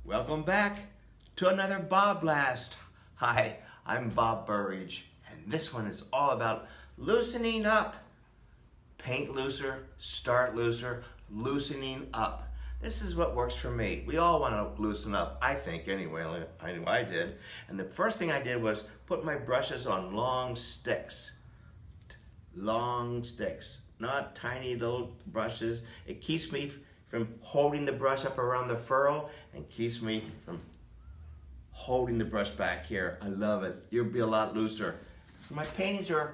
Welcome back to another BobBlast. Hi, I'm Bob Burridge, and this one is all about loosening up. Paint looser, start looser, loosening up. This is what works for me. We all want to loosen up, I think anyway. I know I did. And the first thing I did was put my brushes on long sticks. Long sticks, not tiny little brushes. It keeps me from holding the brush up around the furrow and keeps me from holding the brush back here. I love it. You'll be a lot looser. My paintings are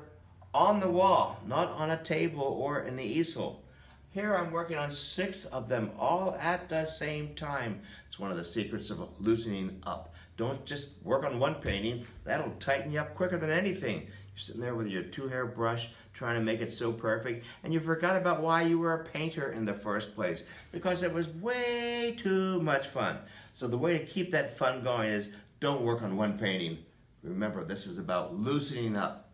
on the wall, not on a table or an easel. Here I'm working on 6 of them all at the same time. It's one of the secrets of loosening up. Don't just work on one painting. That'll tighten you up quicker than anything. You're sitting there with your 2-hair brush trying to make it so perfect, and you forgot about why you were a painter in the first place, because it was way too much fun. So the way to keep that fun going is don't work on one painting. Remember, this is about loosening up,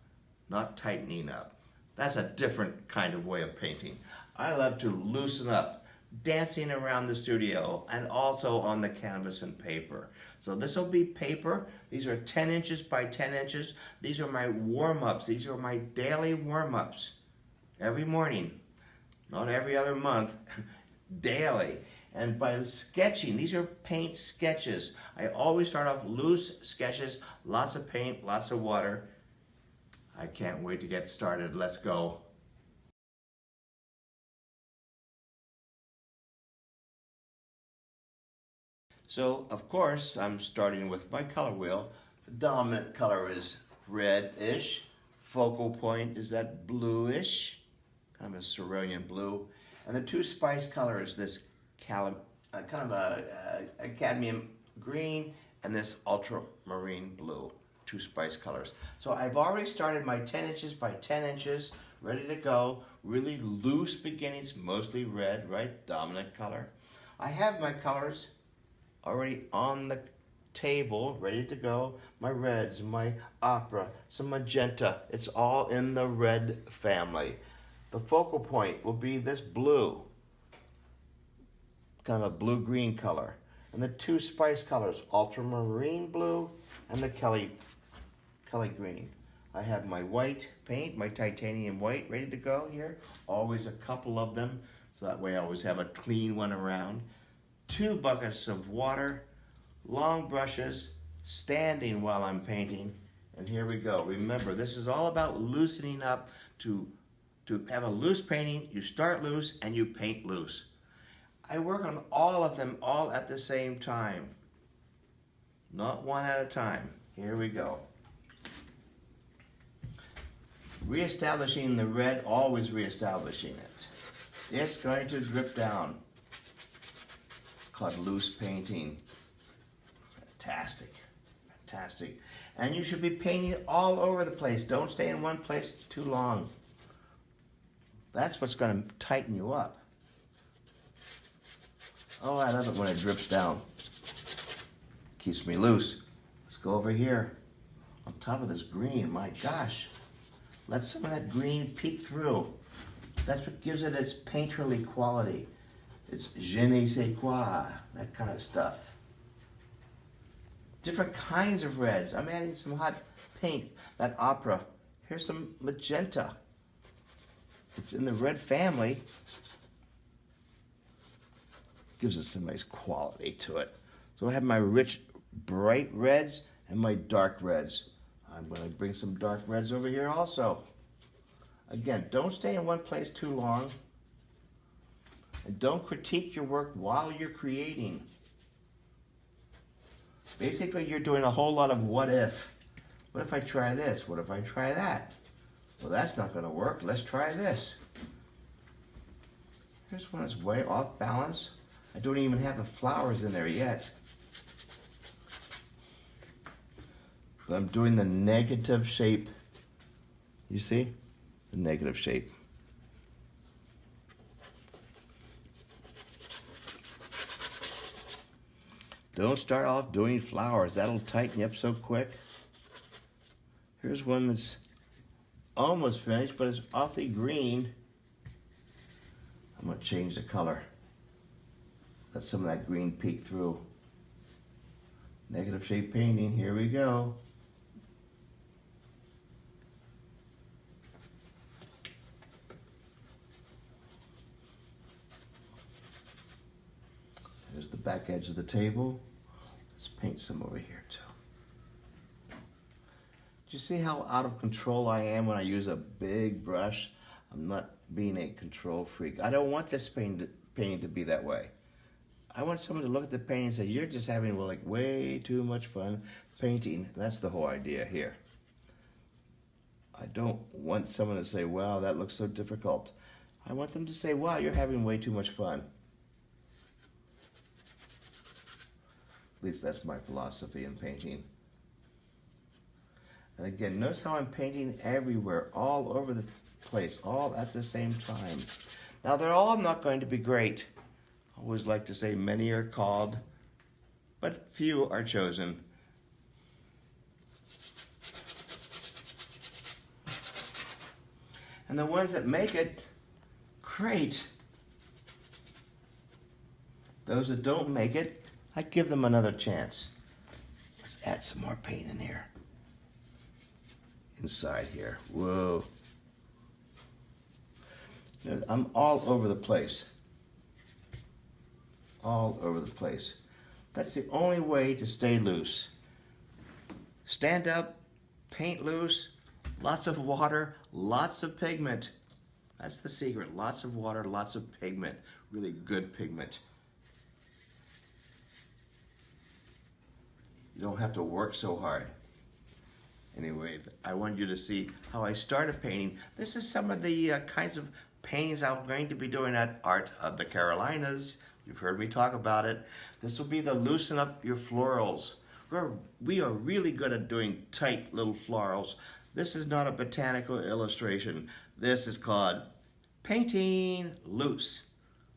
not tightening up. That's a different kind of way of painting. I love to loosen up, dancing around the studio and also on the canvas and paper. So this will be paper. These are 10 inches by 10 inches. These are my warm-ups. These are my daily warm-ups. Every morning, not every other month, daily. And by sketching, these are paint sketches. I always start off loose sketches, lots of paint, lots of water. I can't wait to get started. Let's go. So, of course, I'm starting with my color wheel. The dominant color is reddish. Focal point is that bluish, kind of a cerulean blue. And the 2 spice colors, this kind of a cadmium green and this ultramarine blue. 2 spice colors. So I've already started my 10 inches by 10 inches, ready to go. Really loose beginnings, mostly red, right? Dominant color. I have my colors already on the table, ready to go. My reds, my opera, some magenta. It's all in the red family. The focal point will be this blue, kind of a blue-green color. And the 2 spice colors, ultramarine blue and the Kelly green. I have my white paint, my titanium white, ready to go here. Always a couple of them, so that way I always have a clean one around. 2 buckets of water, long brushes, standing while I'm painting, and here we go. Remember, this is all about loosening up. To have a loose painting, you start loose and you paint loose. I work on all of them all at the same time, not one at a time. Here we go. Reestablishing the red, always reestablishing it. It's going to drip down. Called loose painting. Fantastic, fantastic. And you should be painting all over the place. Don't stay in one place too long. That's what's going to tighten you up. Oh, I love it when it drips down. Keeps me loose. Let's go over here. On top of this green, my gosh. Let some of that green peek through. That's what gives it its painterly quality. It's je ne sais quoi, that kind of stuff. Different kinds of reds. I'm adding some hot pink, that opera. Here's some magenta. It's in the red family. Gives it some nice quality to it. So I have my rich, bright reds and my dark reds. I'm going to bring some dark reds over here also. Again, don't stay in one place too long. And don't critique your work while you're creating. Basically, you're doing a whole lot of what if. What if I try this? What if I try that? Well, that's not going to work. Let's try this. Here's one that's way off balance. I don't even have the flowers in there yet. So I'm doing the negative shape. You see? The negative shape. Don't start off doing flowers. That'll tighten you up so quick. Here's one that's almost finished, but it's awfully green. I'm going to change the color. Let some of that green peek through. Negative shape painting, here we go. There's the back edge of the table. Let's paint some over here too. Do you see how out of control I am when I use a big brush? I'm not being a control freak. I don't want this painting to be that way. I want someone to look at the painting and say, you're just having like way too much fun painting. That's the whole idea here. I don't want someone to say, wow, that looks so difficult. I want them to say, wow, you're having way too much fun. At least that's my philosophy in painting. And again, notice how I'm painting everywhere, all over the place, all at the same time. Now, they're all not going to be great. I always like to say many are called, but few are chosen. And the ones that make it, great. Those that don't make it, I give them another chance. Let's add some more paint in here. Inside here, whoa. I'm all over the place. All over the place. That's the only way to stay loose. Stand up, paint loose, lots of water, lots of pigment. That's the secret, lots of water, lots of pigment, really good pigment. You don't have to work so hard. Anyway, I want you to see how I started painting. This is some of the kinds of paintings I'm going to be doing at Art of the Carolinas. You've heard me talk about it. This will be the loosen up your florals. We are really good at doing tight little florals. This is not a botanical illustration. This is called Painting Loose.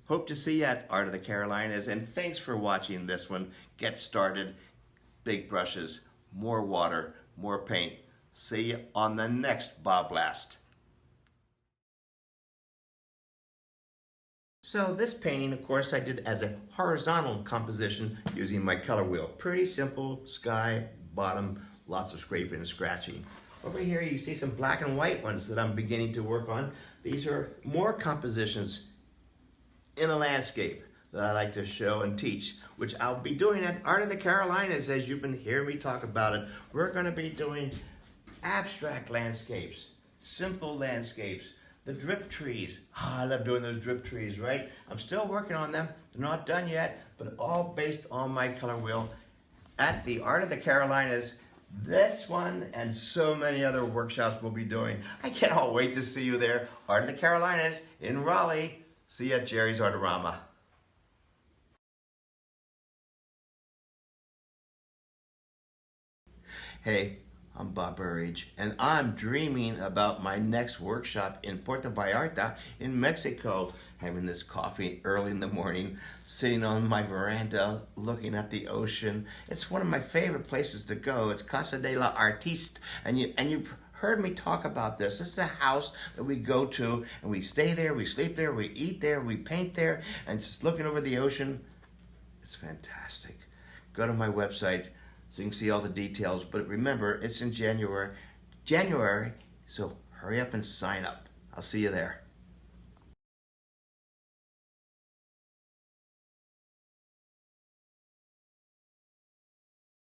Hope to see you at Art of the Carolinas, and thanks for watching this one. Get started. Big brushes, more water, more paint. See you on the next BobBlast. So this painting, of course, I did as a horizontal composition using my color wheel. Pretty simple, sky, bottom, lots of scraping and scratching. Over here you see some black and white ones that I'm beginning to work on. These are more compositions in a landscape that I like to show and teach, which I'll be doing at Art of the Carolinas, as you've been hearing me talk about it. We're going to be doing abstract landscapes, simple landscapes, the drip trees. I love doing those drip trees, right? I'm still working on them. They're not done yet, but all based on my color wheel at the Art of the Carolinas. This one and so many other workshops we'll be doing. I cannot wait to see you there. Art of the Carolinas in Raleigh. See you at Jerry's Artorama. Hey, I'm Bob Burridge, and I'm dreaming about my next workshop in Puerto Vallarta in Mexico, having this coffee early in the morning, sitting on my veranda, looking at the ocean. It's one of my favorite places to go. It's Casa de la Artiste, and you've heard me talk about this. This is a house that we go to, and we stay there, we sleep there, we eat there, we paint there, and just looking over the ocean. It's fantastic. Go to my website so you can see all the details, but remember, it's in January, so hurry up and sign up. I'll see you there.